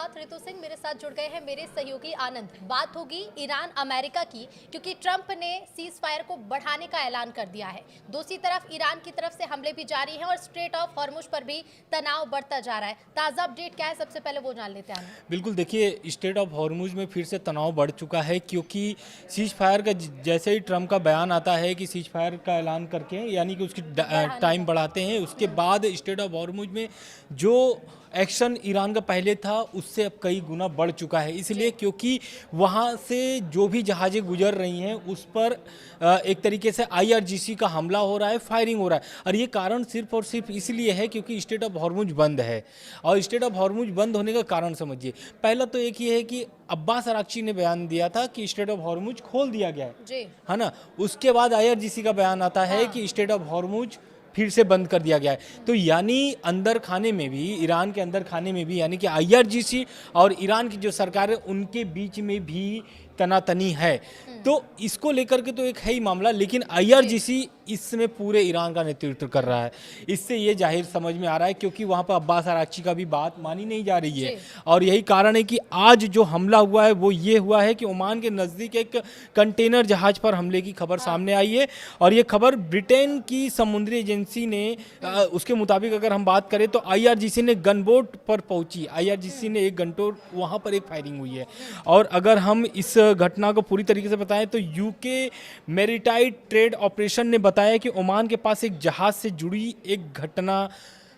साथ रितु सिंह, मेरे साथ जुड़ गए हैं मेरे सहयोगी आनंद। बात होगी ईरान अमेरिका की, क्योंकि ट्रंप ने सीज फायर को बढ़ाने का ऐलान कर दिया है। दूसरी तरफ ईरान की तरफ से हमले भी जारी हैं और स्ट्रेट ऑफ हॉर्मुज पर भी तनाव बढ़ता जा रहा है। ताज़ा अपडेट क्या है, सबसे पहले वो जान लेते हैं। बिल्कुल, देखिए स्टेट ऑफ हॉर्मुज में फिर से तनाव बढ़ चुका है, क्योंकि सीज फायर का जैसे ही ट्रंप का बयान आता है कि सीज फायर का ऐलान करके यानी कि उसकी टाइम बढ़ाते हैं, उसके बाद स्टेट ऑफ हॉर्मुज में जो एक्शन ईरान का पहले था उससे अब कई गुना बढ़ चुका है। इसलिए क्योंकि वहाँ से जो भी जहाज़ें गुजर रही हैं उस पर एक तरीके से आईआरजीसी का हमला हो रहा है, फायरिंग हो रहा है। और ये कारण सिर्फ और सिर्फ इसलिए है क्योंकि स्टेट ऑफ हॉर्मुज बंद है। और स्टेट ऑफ हॉर्मुज बंद होने का कारण समझिए, पहला तो एक ये है कि अब्बास अराक्ची ने बयान दिया था कि स्टेट ऑफ हॉर्मुज खोल दिया गया है ना। उसके बाद आईआरजीसी का बयान आता है कि स्टेट ऑफ हॉर्मुज फिर से बंद कर दिया गया है। तो यानी अंदर खाने में भी, ईरान के अंदर खाने में भी, यानी कि आईआरजीसी और ईरान की जो सरकार है उनके बीच में भी तनातनी है। तो इसको लेकर के तो एक है ही मामला, लेकिन आईआरजीसी इसमें पूरे ईरान का नेतृत्व कर रहा है। इससे ये जाहिर समझ में आ रहा है, क्योंकि वहाँ पर अब्बास अराक्ची का भी बात मानी नहीं जा रही है। और यही कारण है कि आज जो हमला हुआ है वो ये हुआ है कि ओमान के नज़दीक एक कंटेनर जहाज पर हमले की खबर सामने आई है। और ये खबर ब्रिटेन की समुद्री एजेंसी ने उसके मुताबिक अगर हम बात करें तो आईआरजीसी ने गनबोट पर पहुंची, आईआरजीसी ने एक घंटों वहाँ पर एक फायरिंग हुई है। और अगर हम इस घटना को पूरी तरीके से बताएं तो यूके मैरीटाइम ट्रेड ऑपरेशन ने बताया कि ओमान के पास एक जहाज से जुड़ी एक घटना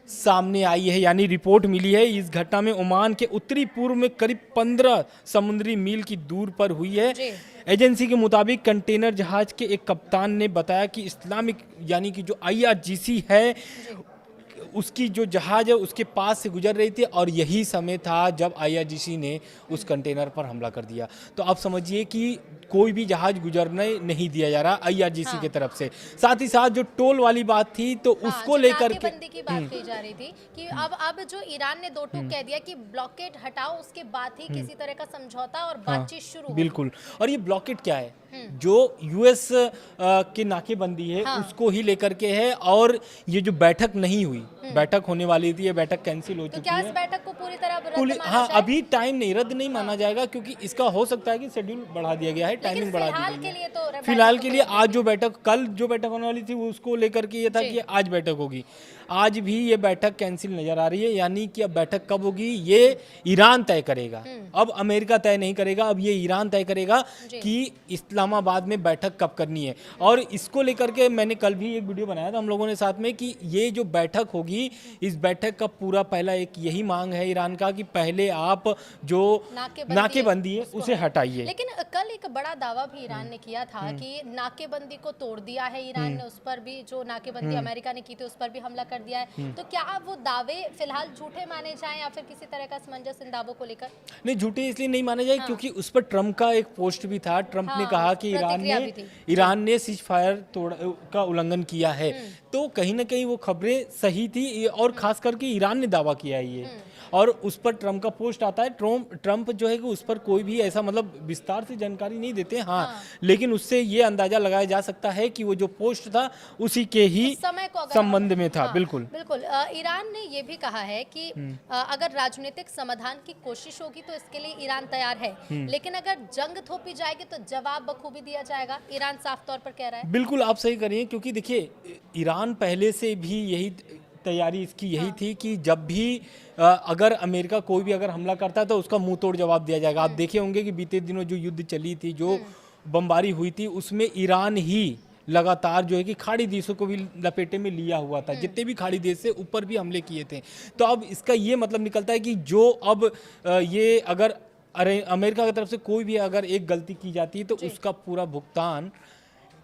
सामने आई है, यानी रिपोर्ट मिली है। इस घटना में ओमान के उत्तरी पूर्व में करीब 15 समुद्री मील की दूर पर हुई है। एजेंसी के मुताबिक कंटेनर जहाज के एक कप्तान ने बताया कि इस्लामिक यानी कि जो आईआरजीसी है उसकी जो जहाज है उसके पास से गुजर रही थी, और यही समय था जब आईआरजीसी ने उस कंटेनर पर हमला कर दिया। तो आप समझिए कि कोई भी जहाज गुजरने नहीं दिया जा रहा आईआरजीसी की तरफ से। साथ ही साथ जो टोल वाली बात थी तो उसको लेकर के नाकेबंदी की बात कही जा रही थी कि अब जो ईरान ने दो टूक कह दिया कि ब्लॉकेड हटाओ, उसके बाद ही किसी तरह का समझौता और बातचीत शुरू। बिल्कुल। और ये ब्लॉकेड क्या है? जो यूएस की नाकेबंदी है उसको ही लेकर के है। और ये जो बैठक नहीं हुई, बैठक होने वाली थी, ये बैठक कैंसिल हो चुकी है। इस बैठक को पूरी तरह रद्द माना जाए? अभी टाइम नहीं, रद्द नहीं माना जाएगा, क्योंकि इसका हो सकता है कि शेड्यूल बढ़ा दिया गया है, टाइमिंग बढ़ा दी गई है। फिलहाल के लिए आज जो बैठक, कल जो बैठक होने वाली थी उसको लेकर के ये था कि आज बैठक होगी। आज भी ये बैठक कैंसिल नजर आ रही है, यानी कि अब बैठक कब होगी ये ईरान तय करेगा। अब अमेरिका तय नहीं करेगा, अब ये ईरान तय करेगा कि इस्लामाबाद में बैठक कब करनी है। और इसको लेकर के मैंने कल भी एक वीडियो बनाया था हम लोगों ने साथ में कि ये जो बैठक होगी, इस बैठक का पूरा पहला एक यही मांग है ईरान का कि पहले आप जो नाकेबंदी है उसे हटाइए। लेकिन कल एक बड़ा दावा भी ईरान ने किया था कि नाकेबंदी को तोड़ दिया है ईरान ने, उस पर भी जो नाकेबंदी अमेरिका ने की थी उस पर भी हमला दिया है। तो क्या अब वो दावे फिलहाल झूठे माने जाएं या फिर किसी तरह का असमंजस इन दावों को लेकर? नहीं, झूठे इसलिए नहीं माने जाए क्योंकि उस पर ट्रंप का एक पोस्ट भी था। ट्रंप ने कहा कि ईरान ने सीज फायर का उल्लंघन किया है। तो कहीं ना कहीं वो खबरें सही थी, और खास करके ईरान ने दावा किया है ये। और उस पर ट्रंप का पोस्ट आता है। ट्रंप जो है कि उस पर कोई भी ऐसा मतलब विस्तार से जानकारी नहीं देते। लेकिन उससे ये अंदाजा लगाया जा सकता है कि वो जो पोस्ट था उसी के ही संबंध में था। बिल्कुल। ईरान ने ये भी कहा है कि अगर राजनीतिक समाधान की कोशिश होगी तो इसके लिए ईरान तैयार है, लेकिन अगर जंग थोपी जाएगी तो जवाब बखूबी दिया जाएगा। ईरान साफ तौर पर कह रहा है। बिल्कुल, आप सही करिए, क्योंकि देखिए ईरान पहले से भी यही तैयारी इसकी यही थी कि जब भी अगर अमेरिका कोई भी अगर हमला करता है तो उसका मुंह तोड़ जवाब दिया जाएगा। आप देखे होंगे कि बीते दिनों जो युद्ध चली थी, जो बमबारी हुई थी, उसमें ईरान ही लगातार जो है कि खाड़ी देशों को भी लपेटे में लिया हुआ था। जितने भी खाड़ी देश से ऊपर भी हमले किए थे। तो अब इसका ये मतलब निकलता है कि जो अब ये अगर अमेरिका की तरफ से कोई भी अगर एक गलती की जाती है तो उसका पूरा भुगतान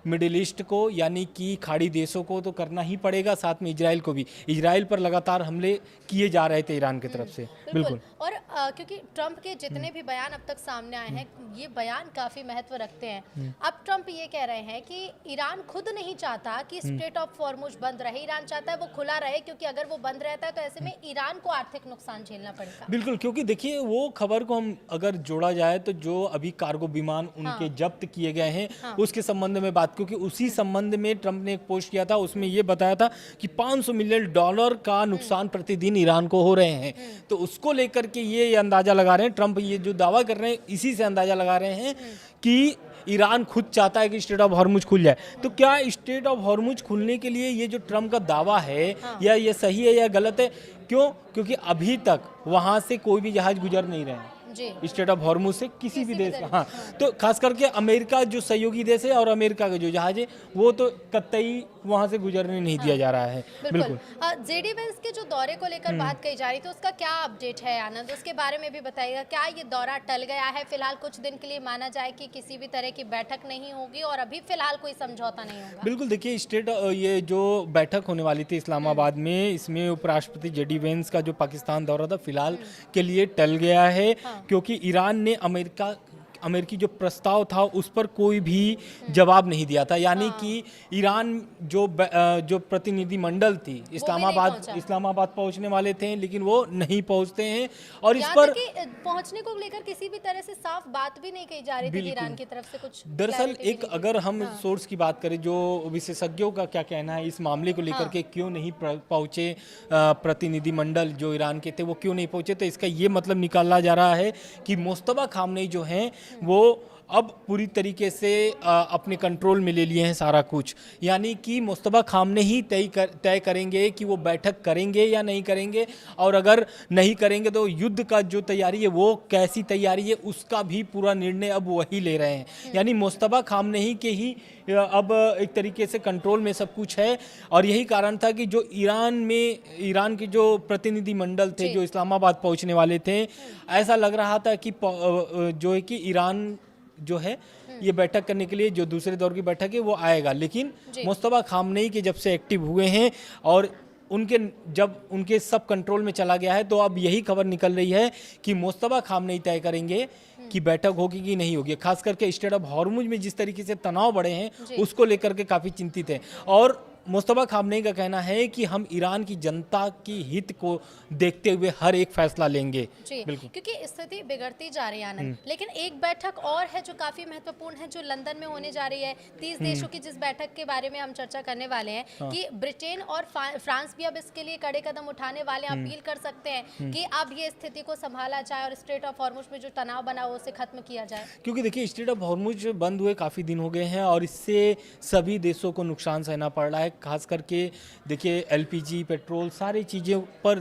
मिडिल ईस्ट को यानी कि खाड़ी देशों को तो करना ही पड़ेगा, साथ में इजराइल को भी। इजराइल पर लगातार हमले किए जा रहे थे ईरान की तरफ से। बिल्कुल। और क्योंकि ट्रंप के जितने भी बयान अब तक सामने आए हैं, ये बयान काफी महत्व रखते हैं। अब ट्रंप ये कह रहे हैं कि ईरान खुद नहीं चाहता कि स्ट्रेट ऑफ हॉर्मुज बंद रहे, ईरान चाहता है वो खुला रहे, क्योंकि अगर वो बंद रहता है तो ऐसे में ईरान को आर्थिक नुकसान झेलना पड़ेगा। बिल्कुल, क्योंकि देखिए वो खबर को हम अगर जोड़ा जाए तो जो अभी कार्गो विमान उनके जब्त किए गए हैं उसके संबंध में बात बात, क्योंकि उसी संबंध में ट्रंप ने एक पोस्ट किया था, उसमें ये बताया था कि $500 मिलियन का नुकसान प्रतिदिन ईरान को हो रहे हैं। तो उसको लेकर के ये अंदाजा लगा रहे हैं ट्रंप, ये जो दावा कर रहे हैं इसी से अंदाजा लगा रहे हैं कि ईरान खुद चाहता है कि स्ट्रेट ऑफ हॉर्मुज खुल जाए। तो क्या स्ट्रेट ऑफ हॉर्मुज खुलने के लिए ये जो ट्रंप का दावा है या ये सही है या गलत है? क्यों? क्योंकि अभी तक वहां से कोई भी जहाज गुजर नहीं रहे हैं स्ट्रेट ऑफ हॉर्मुज से किसी भी देश का। हाँ, तो खास करके अमेरिका जो सहयोगी देश है और अमेरिका का जो जहाज है वो तो कतई वहां से गुजरने नहीं दिया जा रहा है। बिल्कुल। जेडी वेंस के जो दौरे को लेकर बात कही जा रही तो उसका क्या अपडेट है आनंद, उसके बारे में भी बताइएगा। क्या ये दौरा टल गया है? फिलहाल कुछ दिन के लिए माना जाए कि किसी भी तरह की बैठक नहीं होगी और अभी फिलहाल कोई समझौता नहीं होगा। बिल्कुल, देखिए ये जो बैठक होने वाली थी इस्लामाबाद में, इसमें उपराष्ट्रपति जेडी वेंस का जो पाकिस्तान दौरा था फिलहाल के लिए टल गया है। क्योंकि ईरान ने अमेरिकी जो प्रस्ताव था उस पर कोई भी जवाब नहीं दिया था। यानी कि ईरान जो प्रतिनिधिमंडल थी इस्लामाबाद पहुंचने वाले थे, लेकिन वो नहीं पहुंचते हैं। और इस पर पहुंचने को लेकर किसी भी तरह से साफ बात भी नहीं कही जा रही थी ईरान की तरफ से कुछ। दरअसल एक अगर हम सोर्स की बात करें, जो विशेषज्ञों का क्या कहना है इस मामले को लेकर के, क्यों नहीं पहुंचे प्रतिनिधिमंडल जो ईरान के थे वो क्यों नहीं पहुंचे, तो इसका ये मतलब निकाला जा रहा है कि मुस्तफा खामनेई जो हैं वो अब पूरी तरीके से अपने कंट्रोल में ले लिए हैं सारा कुछ। यानी कि मुस्तफा खामनेई ही तय करेंगे कि वो बैठक करेंगे या नहीं करेंगे, और अगर नहीं करेंगे तो युद्ध का जो तैयारी है वो कैसी तैयारी है उसका भी पूरा निर्णय अब वही ले रहे हैं। यानी मुस्तफा खामनेई के ही अब एक तरीके से कंट्रोल में सब कुछ है। और यही कारण था कि जो ईरान के जो प्रतिनिधिमंडल थे जो इस्लामाबाद पहुंचने वाले थे, ऐसा लग रहा था कि जो है कि ईरान जो है ये बैठक करने के लिए जो दूसरे दौर की बैठक है वो आएगा। लेकिन मुस्तफा खामनेई के जब से एक्टिव हुए हैं और जब उनके सब कंट्रोल में चला गया है, तो अब यही खबर निकल रही है कि मुस्तफा खामनेई तय करेंगे कि बैठक होगी कि नहीं होगी। खास करके स्ट्रेट ऑफ हॉर्मुज में जिस तरीके से तनाव बढ़े हैं उसको लेकर के काफ़ी चिंतित हैं। और मुस्तफा खामनेई का कहना है कि हम ईरान की जनता की हित को देखते हुए हर एक फैसला लेंगे। बिल्कुल, क्योंकि स्थिति बिगड़ती जा रही है आनंद। लेकिन एक बैठक और है जो काफी महत्वपूर्ण है, जो लंदन में होने जा रही है। 30 देशों की जिस बैठक के बारे में हम चर्चा करने वाले हैं कि ब्रिटेन और फ्रांस भी अब इसके लिए कड़े कदम उठाने वाले हैं। अपील कर सकते हैं कि अब ये स्थिति को संभाला जाए और स्ट्रेट ऑफ हॉर्मुज में जो तनाव बना हो उसे खत्म किया जाए। क्योंकि देखिए स्ट्रेट ऑफ हॉर्मुज बंद हुए काफ़ी दिन हो गए हैं और इससे सभी देशों को नुकसान सहना पड़ रहा है। खास करके देखिए एलपीजी, पेट्रोल, सारी चीज़ों पर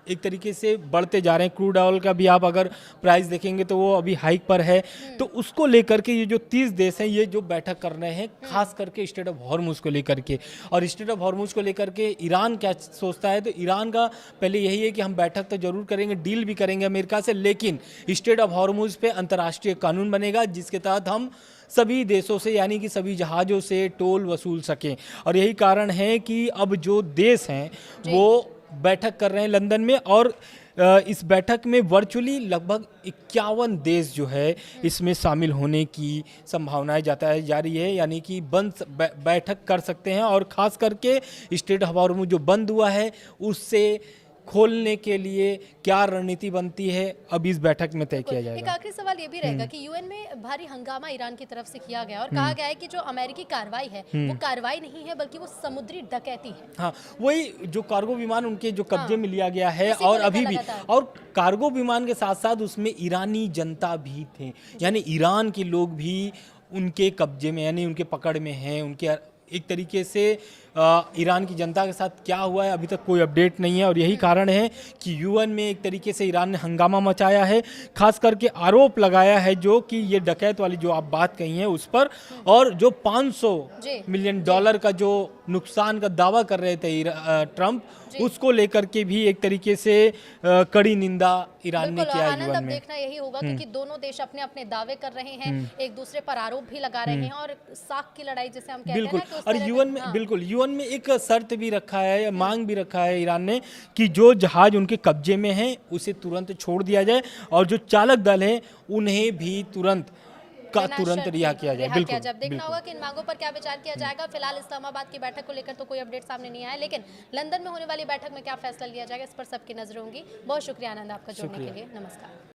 एक तरीके से बढ़ते जा रहे हैं। क्रूड ऑयल का भी आप अगर प्राइस देखेंगे तो वो अभी हाइक पर है। तो उसको लेकर के ये जो 30 देश हैं ये जो बैठक कर रहे हैं, खास करके स्ट्रेट ऑफ हॉर्मुज को लेकर के। और स्ट्रेट ऑफ हॉर्मुज को लेकर के ईरान क्या सोचता है, तो ईरान का पहले यही है कि हम बैठक तो जरूर करेंगे, डील भी करेंगे अमेरिका से, लेकिन स्ट्रेट ऑफ हॉर्मुज पे अंतर्राष्ट्रीय कानून बनेगा जिसके तहत हम सभी देशों से यानी कि सभी जहाज़ों से टोल वसूल सकें। और यही कारण है कि अब जो देश हैं वो बैठक कर रहे हैं लंदन में। और इस बैठक में वर्चुअली लगभग 51 देश जो है इसमें शामिल होने की संभावनाएं जा रही है। यानी कि बैठक कर सकते हैं। और ख़ास करके स्ट्रेट ऑफ हॉर्मुज जो बंद हुआ है उससे खोलने के लिए क्या रणनीति बनती है अब इस बैठक में तय किया जाएगा। एक आखिरी सवाल ये भी रहेगा कि यूएन में भारी हंगामा ईरान की तरफ से किया गया और कहा गया है कि जो अमेरिकी कार्रवाई है वो कार्रवाई नहीं है बल्कि वो समुद्री डकैती है। हाँ, वही जो कार्गो विमान उनके जो कब्जे में लिया गया है और अभी भी, और कार्गो विमान के साथ साथ उसमें ईरानी जनता भी थे। यानी ईरान के लोग भी उनके कब्जे में यानी उनके पकड़ में हैं। उनके एक तरीके से ईरान की जनता के साथ क्या हुआ है अभी तक कोई अपडेट नहीं है। और यही कारण है कि यूएन में एक तरीके से ईरान ने हंगामा मचाया है, खास करके आरोप लगाया है जो कि ये डकैत वाली जो आप बात कही है उस पर। और जो $500 मिलियन का जो नुकसान का दावा कर रहे थे ट्रंप, उसको लेकर के भी एक तरीके से कड़ी निंदा ईरान ने किया है। अब देखना यही होगा क्योंकि दोनों देश अपने अपने दावे कर रहे हैं, एक दूसरे पर आरोप भी लगा रहे हैं और साख की लड़ाई जिसे हम कहते हैं ना। और यूएन में एक शर्त भी रखा है, मांग भी रखा है ईरान ने कि जो जहाज उनके कब्जे में है उसे तुरंत छोड़ दिया जाए और जो चालक दल है उन्हें भी तुरंत रिहा किया जाए। बिल्कुल, जब देखना होगा कि इन मांगों पर क्या विचार किया जाएगा। फिलहाल इस्लामाबाद की बैठक को लेकर तो कोई अपडेट सामने नहीं आया, लेकिन लंदन में होने वाली बैठक में क्या फैसला लिया जाएगा इस पर सबकी नजरें होंगी। बहुत शुक्रिया आनंद आपका जुड़ने के लिए। नमस्कार।